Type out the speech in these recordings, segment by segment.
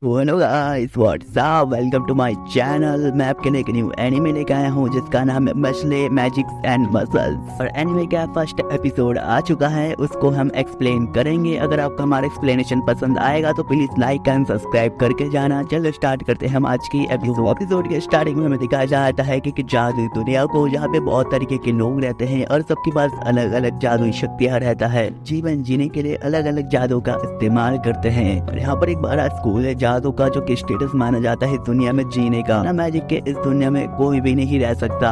Hello guys, what's up, welcome to my channel. मैं आपके लिए एक न्यू एनीमे लेकर आया हूँ जिसका नाम है मसले मैजिक्स एंड मसल्स। और एनीमे का फर्स्ट एपिसोड आ चुका है, उसको हम एक्सप्लेन करेंगे। अगर आपको हमारा एक्सप्लेनेशन पसंद आएगा तो प्लीज लाइक एंड सब्सक्राइब करके जाना। चलो स्टार्ट करते हैं हम आज की एपिसोड के स्टार्टिंग में हमें दिखाया जाता है कि जादुई दुनिया को, जहाँ पे बहुत तरीके के लोग रहते हैं और सबके पास अलग अलग जादुई शक्तियाँ रहता है। जीवन जीने के लिए अलग अलग जादू का इस्तेमाल करते हैं। और यहाँ पर एक बड़ा स्कूल है जादू का, जो कि स्टेटस माना जाता है इस दुनिया में जीने का। ना मैजिक के इस दुनिया में कोई भी नहीं रह सकता।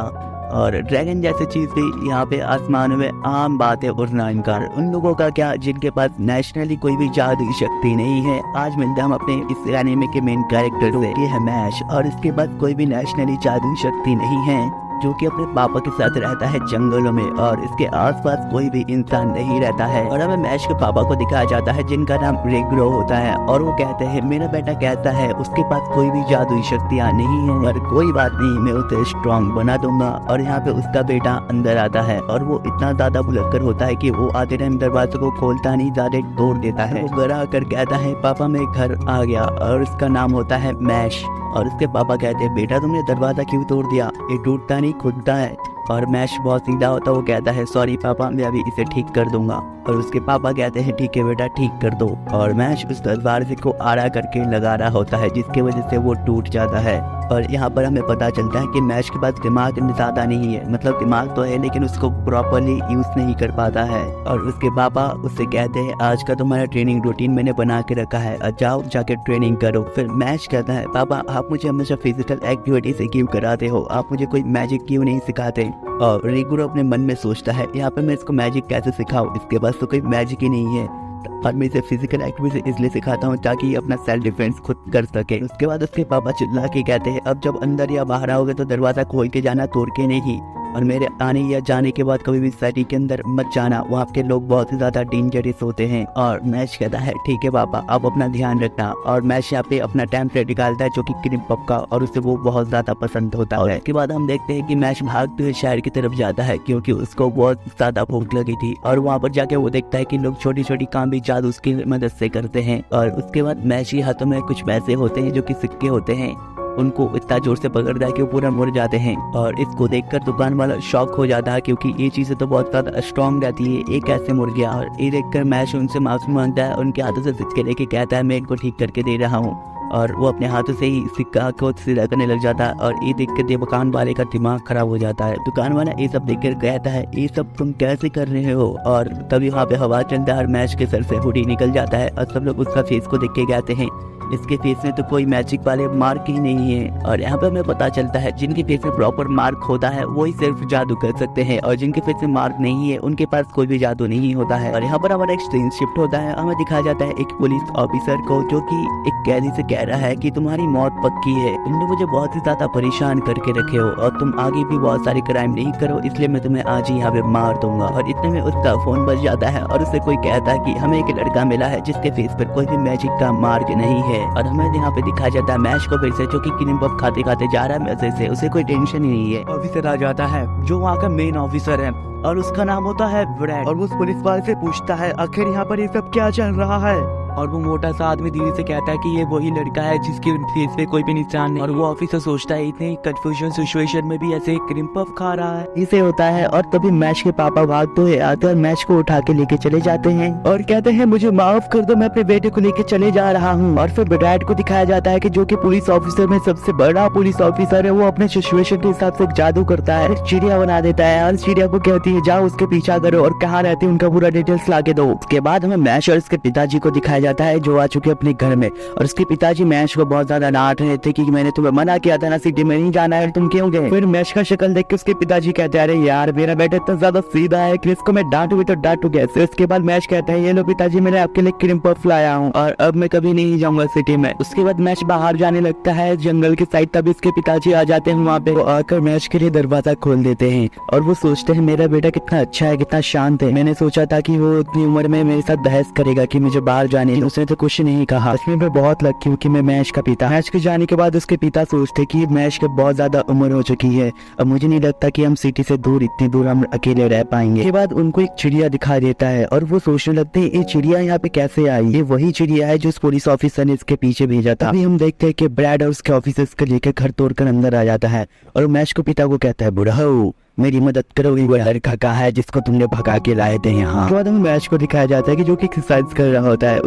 और ड्रैगन जैसी चीज भी यहाँ पे आसमान में आम बात है। उड़ना इनकार उन लोगों का क्या जिनके पास नेशनली कोई भी जादुई शक्ति नहीं है। आज मिलते हम अपने इस एनीमे के मेन कैरेक्टर से, ये है मैश। और इसके पास कोई भी नेशनली जादुई शक्ति नहीं है, जो कि अपने पापा के साथ रहता है जंगलों में और इसके आसपास कोई भी इंसान नहीं रहता है। और हमें मैश के पापा को दिखाया जाता है जिनका नाम रेग्रो होता है। और वो कहते हैं मेरा बेटा कहता है उसके पास कोई भी जादुई शक्तियाँ नहीं है, और कोई बात नहीं, मैं उसे स्ट्रॉन्ग बना दूंगा। और यहाँ पे उसका बेटा अंदर आता है और वो इतना ज्यादा भुलक्कर होता है कि वो आधे टाइम दरवाजे को खोलता नहीं, ज्यादा तोड़ देता है। वो घर आकर कहता है पापा मैं घर आ गया, और उसका नाम होता है मैश। और उसके पापा कहते हैं बेटा तुमने दरवाजा क्यों तोड़ दिया, ये टूटता नहीं खुदता है। और मैश बहुत सीधा होता है, वो कहता है सॉरी पापा, मैं अभी इसे ठीक कर दूंगा। और उसके पापा कहते हैं ठीक है बेटा ठीक कर दो। और मैश उस दरवाजे को आड़ा करके लगा रहा होता है, जिसकी वजह से वो टूट जाता है। और यहाँ पर हमें पता चलता है कि मैश के पास दिमाग ज्यादा नहीं है, मतलब दिमाग तो है लेकिन उसको प्रॉपरली यूज नहीं कर पाता है। और उसके पापा उससे कहते हैं आज का तुम्हारा ट्रेनिंग रूटीन मैंने बना के रखा है, जाओ जाके ट्रेनिंग करो। फिर मैश कहता है पापा आप मुझे हमेशा फिजिकल एक्टिविटी से क्यों कराते हो, आप मुझे कोई मैजिक क्यों नहीं सिखाते। और रेगुरो अपने मन में सोचता है यहाँ पे मैं इसको मैजिक कैसे सिखाऊं, इसके पास तो कोई मैजिक ही नहीं है। और मैं इसे फिजिकल एक्टिविटी इसलिए सिखाता हूँ ताकि ये अपना सेल्फ डिफेंस खुद कर सके। उसके बाद उसके पापा चिल्ला के कहते हैं अब जब अंदर या बाहर आओगे तो दरवाजा खोल के जाना, तोड़ के नहीं। और मेरे आने या जाने के बाद कभी भी सिटी के अंदर मत जाना, वहाँ के लोग बहुत ही ज्यादा डेंजरस होते हैं। और मैश कहता है ठीक है पापा आप अपना ध्यान रखना। और मैश यहाँ पे अपना टेम्पलेट निकालता है जो कि क्रीम पफ का, और उसे वो बहुत ज्यादा पसंद होता है। उसके बाद हम देखते हैं कि मैश भागते हुए शहर की तरफ जाता है क्योंकि उसको बहुत ज्यादा भूख लगी थी। और वहाँ पर जाके वो देखता है कि लोग छोटी छोटी काम भी जादू उसकी मदद से करते हैं। और उसके बाद मैश के हाथों में कुछ पैसे होते हैं जो कि सिक्के होते हैं, उनको इतना जोर से पकड़ता है कि वो पूरा मुड़ जाते हैं। और इसको देखकर दुकान वाला शॉक हो जाता है क्योंकि ये चीजें तो बहुत ज्यादा स्ट्रॉन्ग रहती है, ये कैसे मुड़ गया। और ये देखकर मैश उनसे माफी मांगता है, उनके हाथों से सिक्के लेके कहता है मैं इनको ठीक करके दे रहा हूँ। और वो अपने हाथों से ही सिक्का को सीधा करने लग जाता है। और ये देखकर दुकान वाले का दिमाग खराब हो जाता है। दुकान वाला ये सब देखकर कहता है ये सब तुम कैसे कर रहे हो। और तभी वहाँ पे हवा चलता है और मैश के सर से हुडी निकल जाता है। और सब लोग उसका फेस को देख के कहते हैं इसके फेस में तो कोई मैजिक वाले मार्क ही नहीं है। और यहाँ पे हमें पता चलता है जिनके फेस में प्रॉपर मार्क होता है वही सिर्फ जादू कर सकते हैं, और जिनके फेस में मार्क नहीं है उनके पास कोई भी जादू नहीं होता है। और यहाँ पर हमारा एक सीन शिफ्ट होता है, हमें दिखाया जाता है एक पुलिस ऑफिसर को जो कि एक कैदी से कह रहा है कि तुम्हारी मौत पक्की है, तुमने मुझे बहुत ही ज्यादा परेशान करके रखे हो और तुम आगे भी बहुत सारे क्राइम नहीं करो, इसलिए मैं तुम्हें आज ही यहाँ पे मार दूंगा। और इतने में उसका फोन बज जाता है और उससे कोई कहता है कि हमें एक लड़का मिला है जिसके फेस पर कोई भी मैजिक का मार्क नहीं है। और हमें यहाँ पे दिखाया जाता है मैश को फिर से, जो कि क्रीम पफ खाते खाते जा रहा है मजे से, उसे कोई टेंशन ही नहीं है। ऑफिसर आ जाता है जो वहाँ का मेन ऑफिसर है और उसका नाम होता है ब्रैड। और वो उस पुलिस वाले से पूछता है आखिर यहाँ पर ये सब क्या चल रहा है। और वो मोटा सा आदमी धीरे से कहता है कि ये वही लड़का है जिसके फेस पे कोई भी निशान नहीं। और वो ऑफिसर सोचता है इतने कंफ्यूजन सिचुएशन में भी ऐसे क्रीम पफ खा रहा है, इसे होता है। और तभी मैश के पापा भागते हुए आते और मैश को उठा के लेके चले जाते हैं और कहते हैं मुझे माफ कर दो, मैं अपने बेटे को लेके चले जा रहा हूँ। और फिर ब्रैड को दिखाया जाता है कि जो कि पुलिस ऑफिसर में सबसे बड़ा पुलिस ऑफिसर है, वो अपने सिचुएशन के हिसाब से जादू करता है, चिड़िया बना देता है और चिड़िया को कहती है जाओ उसके पीछा करो और कहाँ रहती है उनका पूरा डिटेल्स ला के दो। उसके बाद हमें मैश और उसके पिताजी को दिखाया जाता है जो आ चुके अपने घर में। और उसके पिताजी मैश को बहुत ज्यादा डांट रहे थे कि मैंने तुम्हें मना किया था ना सिटी में नहीं जाना है, तुम क्यों गए। फिर मैश का शक्ल देख के उसके पिताजी कहते हैं अरे यार मेरा बेटा इतना ज्यादा सीधा है कि इसको मैं डांटू भी तो डांटू कैसे। उसके बाद मैश कहता है ये लो पिताजी मैंने आपके लिए क्रीम पफ लाया हूँ और अब मैं कभी नहीं जाऊंगा सिटी में। उसके बाद मैश बाहर जाने लगता है जंगल की साइड, तभी उसके पिताजी आ जाते हैं वहाँ पे, वो आकर मैश के लिए दरवाजा खोल देते हैं। और वो सोचते हैं मेरा बेटा कितना अच्छा है, कितना शांत है, मैंने सोचा था कि वो अपनी उम्र में मेरे साथ बहस करेगा कि मुझे बाहर जाने नहीं, उसने तो कुछ नहीं कहा। इसमें मैं बहुत लकी हूँ कि मैं मैश का पिता। मैश के जाने के बाद उसके पिता सोचते कि मैश की बहुत ज्यादा उम्र हो चुकी है, अब मुझे नहीं लगता कि हम सिटी से दूर, इतनी दूर हम अकेले रह पाएंगे। के बाद उनको एक चिड़िया दिखाई देता है और वो सोचने लगते हैं ये चिड़िया यहाँ पे कैसे आई, ये वही चिड़िया है जो उस पुलिस ऑफिसर ने इसके पीछे भेजा था। अभी हम देखते हैं कि ब्रैड और उसके ऑफिसर्स को लेकर घर तोड़कर अंदर आ जाता है और मैश को पिता को कहता है, बुढ़ाओ मेरी मदद करोगे, वो लड़का कहाँ है जिसको तुमने भगा के लाए थे यहाँ। उसके बाद हमें मैच को दिखाया जाता है कि जो कि एक्सरसाइज कर रहा होता है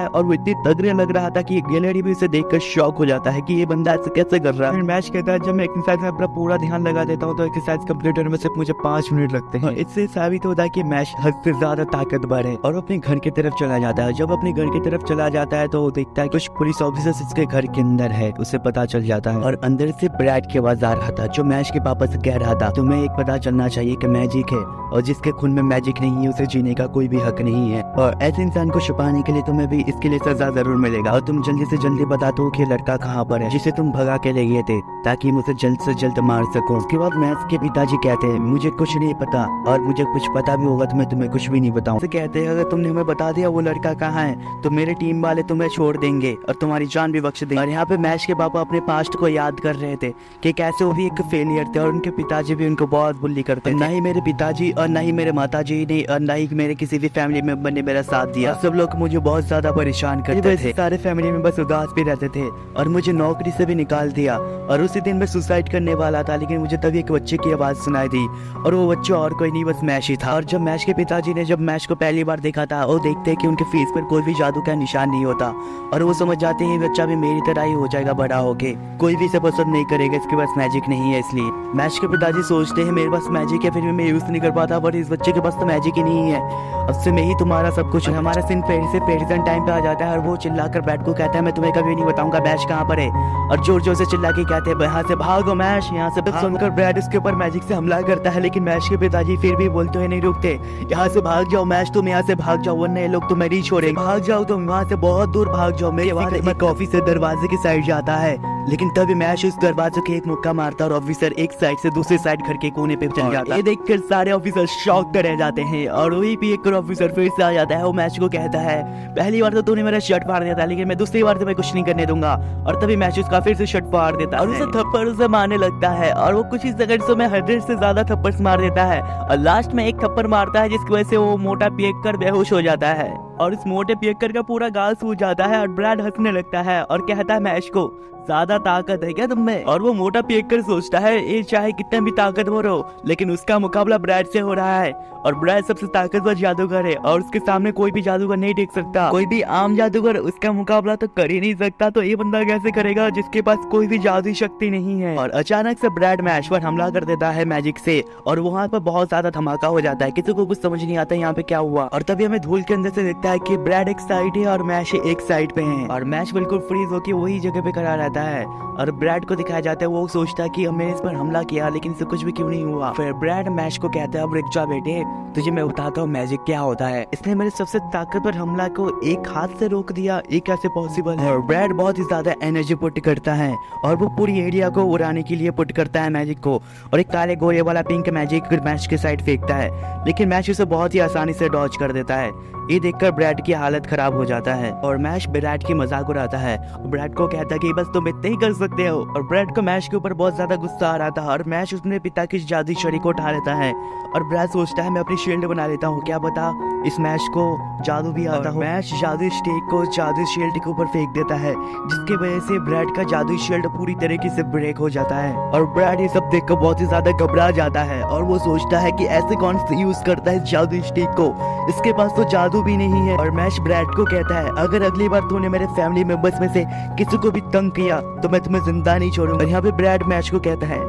और वो इतनी तगड़े लग रहा था कि गैलरी भी उसे देखकर शॉक हो जाता है कि ये बंदा ऐसे कैसे कर रहा है। मैच कहता है जब मैं एक्सरसाइज में अपना पूरा ध्यान लगा देता हूँ तो एक्सरसाइज कंप्लीट होने में सिर्फ मुझे 5 मिनट लगते हैं। इससे साबित होता है कि मैच हद से ज्यादा ताकतवर है और अपने घर की तरफ चला जाता है। जब अपने घर की तरफ चला जाता है तो वो देखता है कुछ पुलिस ऑफिसर्स इसके घर के अंदर है, उसे पता चल जाता है और अंदर से ब्रैड की आवाज आ रहा था जो मैच के पापा से कह रहा था, तुम्हें एक पता चलना चाहिए कि मैजिक है और जिसके खून में मैजिक नहीं है उसे जीने का कोई भी हक नहीं है और ऐसे इंसान को छुपाने के लिए तुम्हें भी इसके लिए सजा जरूर मिलेगा और तुम जल्दी से जल्दी बता दो कि लड़का कहाँ पर है जिसे तुम भगा के ले गए थे ताकि मैं उसे जल्द से जल्द मार सकूं। उसके बाद मैक्स के पिताजी कहते हैं मुझे कुछ नहीं पता और मुझे कुछ पता भी होगा तो मैं तुम्हें कुछ भी नहीं बताऊं। तो कहते हैं अगर तुमने हमें बता दिया वो लड़का कहाँ है तो मेरे टीम वाले तुम्हें छोड़ देंगे और तुम्हारी जान भी बख्श देंगे। और यहाँ पे मैच के पापा अपने पास्ट को याद कर रहे थे कि कैसे वो भी एक फेलियर थे और उनके पिताजी भी उनको बहुत बुली करते थे। ना ही मेरे पिताजी और ना ही मेरे माताजी ने और ना ही मेरे किसी भी फैमिली मेंबर ने मेरा साथ दिया। सब लोग मुझे बहुत ज्यादा परेशान करते थे, सारे फैमिली मेंबर्स उदास भी रहते थे और मुझे नौकरी से भी निकाल दिया। और उसी दिन मैं सुसाइड करने वाला था लेकिन मुझे तभी एक बच्चे की आवाज सुनाई दी और वो बच्चा और कोई नहीं बस मैश ही था। और जब मैश के पिताजी ने जब मैश को पहली बार देखा था वो देखते कि उनके फेस पर कोई भी जादू का निशान नहीं होता और वो समझ जाते हैं बच्चा भी मेरी तरह ही हो जाएगा बड़ा होके, कोई भी इसे पसंद नहीं करेगा, इसके पास मैजिक नहीं है। इसलिए मैश के पिताजी सोचते हैं मेरे पास मैजिक है फिर भी मैं यूज नहीं कर पाता, बट इस बच्चे के पास तो मैजिक ही नहीं है, अब से मैं ही तुम्हारा सब कुछ। हमारा सीन से प्रेजेंट टाइम पे आ जाता है और वो चिल्लाकर बैट को कहता है मैं तुम्हें कभी नहीं बताऊंगा मैश कहाँ पर है और जोर जोर से चिल्ला के कहते हैं यहाँ से भागो मैश यहाँ से। सुनकर ब्रैड उसके ऊपर मैजिक से हमला करता है लेकिन मैश के पिताजी फिर भी बोलते हुए नहीं रुकते, यहाँ से भाग जाओ मैश, तुम यहाँ से भाग जाओ वरना ये लोग तुम्हें नहीं छोड़ेंगे, भाग जाओ तुम वहाँ से बहुत दूर भाग जाओ। मेरे बाद कॉफी से दरवाजे की साइड जाता है लेकिन तभी मैश उस दरवाजे के एक मुक्का मारता और ऑफिसर एक साइड से दूसरी साइड घर के कोने पे चल जाता है। ये देखकर सारे ऑफिसर शॉक कर रह जाते हैं और वही भी एक ऑफिसर फिर से आ जाता है। वो मैच को कहता है पहली बार तो तूने मेरा शर्ट फाड़ दिया था लेकिन मैं दूसरी बार तो मैं कुछ नहीं करने दूंगा। और तभी मैच उसका फिर से शर्ट फाड़ देता है और उसे थप्पड़ से मारने लगता है और वो कुछ ही सेकंड्स में 100 से ज्यादा थप्पड़ मार देता है और लास्ट में एक थप्पड़ मारता है जिसकी वजह से वो मोटा पियक कर बेहोश हो जाता है और इस मोटे पियक्कर का पूरा गाल सूज जाता है और ब्रैड हंसने लगता है और कहता है मैश को ज्यादा ताकत है क्या तुम में। और वो मोटा पियक्कर सोचता है ये चाहे कितना भी ताकतवर हो लेकिन उसका मुकाबला ब्रैड से हो रहा है और ब्रैड सबसे ताकतवर जादूगर है और उसके सामने कोई भी जादूगर नहीं टिक सकता, कोई भी आम जादूगर उसका मुकाबला तो कर ही नहीं सकता, तो ये बंदा कैसे करेगा जिसके पास कोई भी जादुई शक्ति नहीं है। और अचानक से ब्रैड मैश पर हमला कर देता है मैजिक से और वहाँ पर बहुत ज्यादा धमाका हो जाता है, किसी को कुछ समझ नहीं आता यहाँ पे क्या हुआ। और तभी हमें धूल के अंदर से देखता है कि ब्रैड एक साइड है और मैश एक साइड पे है और मैश बिल्कुल फ्रीज होकर वही जगह पे खड़ा रहता है और ब्रैड को दिखाया जाता है। वो सोचता है कि हमने इस पर हमला किया लेकिन इसे कुछ भी क्यों नहीं हुआ। फिर ब्रैड मैश को कहता है अब रुक जा बेटे, तुझे मैं बताता हूँ मैजिक क्या होता है, इसने मेरे सबसे ताकतवर हमला को एक हाथ से रोक दिया, ये कैसे पॉसिबल है। और ब्रैड बहुत ही ज्यादा एनर्जी पुट करता है और वो पूरी एरिया को उड़ाने के लिए पुट करता है मैजिक को और एक काले गोरे वाला पिंक मैजिक मैश के साइड फेंकता है लेकिन मैश उसे बहुत ही आसानी से डॉज कर देता है। ये देखकर ब्रैड की हालत खराब हो जाता है और मैश ब्रैड की मजाक उड़ाता है और ब्रैड को कहता है कि बस तुम इतने ही कर सकते हो। और ब्रैड को मैश के ऊपर बहुत ज्यादा गुस्सा आ रहा था और मैश उसने पिता की जादुई छड़ी को उठा लेता है और ब्रैड सोचता है मैं अपनी शील्ड बना लेता हूँ, क्या पता इस मैश को जादू भी आता हो। मैश जादुई स्टिक को जादुई शील्ड के ऊपर फेंक देता है जिसकी वजह से ब्रैड का जादुई शील्ड पूरी तरीके से ब्रेक हो जाता है और ब्रैड ये सब देखकर बहुत ही ज्यादा घबरा जाता है और वो सोचता है कि ऐसे कौन से यूज करता है जादुई स्टिक को, इसके पास तो जादू भी नहीं है। और मैश ब्रैड को कहता है अगर अगली बार तूने मेरे फैमिली मेंबर्स में से किसी को भी तंग किया तो मैं तुम्हें जिंदा नहीं छोड़ूंगा। यहाँ पे ब्रैड मैश को कहता है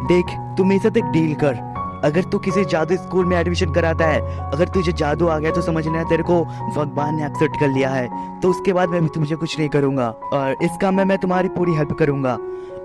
देख तू मेरे साथ एक डील कर, अगर तू किसी जादू स्कूल में एडमिशन कराता है, अगर तुझे जादू आ गया तो समझ लेना तेरे को भगवान ने एक्सेप्ट कर लिया है, तो उसके बाद मैं तुझे कुछ नहीं करूंगा और इस काम में मैं तुम्हारी पूरी हेल्प करूंगा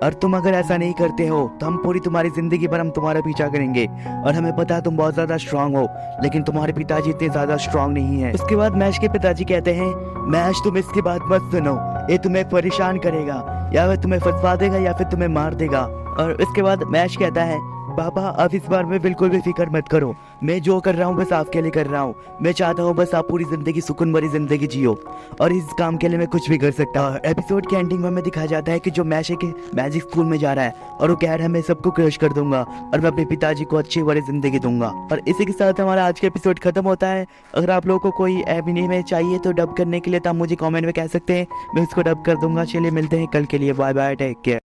और तुम अगर ऐसा नहीं करते हो तो हम पूरी तुम्हारी जिंदगी भर हम तुम्हारा पीछा करेंगे और हमें पता है तुम बहुत ज्यादा स्ट्रांग हो लेकिन तुम्हारे पिताजी इतने ज्यादा स्ट्रांग नहीं है। उसके बाद मैश के पिताजी कहते हैं मैश तुम इसकी बात मत सुनो, ये तुम्हें परेशान करेगा या फिर तुम्हें फंसा देगा या फिर तुम्हें मार देगा। और उसके बाद मैश कहता है पापा अब इस बार में बिल्कुल भी फिक्र मत करो, मैं जो कर रहा हूँ बस आपके लिए कर रहा हूँ। मैं चाहता हूँ बस आप पूरी जिंदगी सुकून भरी जिंदगी जियो, और इस काम के लिए मैं कुछ भी कर सकता हूँ। एपिसोड के एंडिंग में हमें दिखाया जाता है कि जो मैजिक स्कूल में जा रहा है और वो कह रहा है मैं सबको क्रश कर दूंगा और मैं अपने पिताजी को अच्छी बड़ी जिंदगी दूंगा। और इसी के साथ हमारा आज का एपिसोड खत्म होता है। अगर आप लोगों को कोई एनिमे चाहिए तो डब करने के लिए तो आप मुझे कमेंट में कह सकते हैं, मैं उसको डब कर दूंगा। चलिए मिलते हैं कल के लिए, बाय बाय, टेक केयर।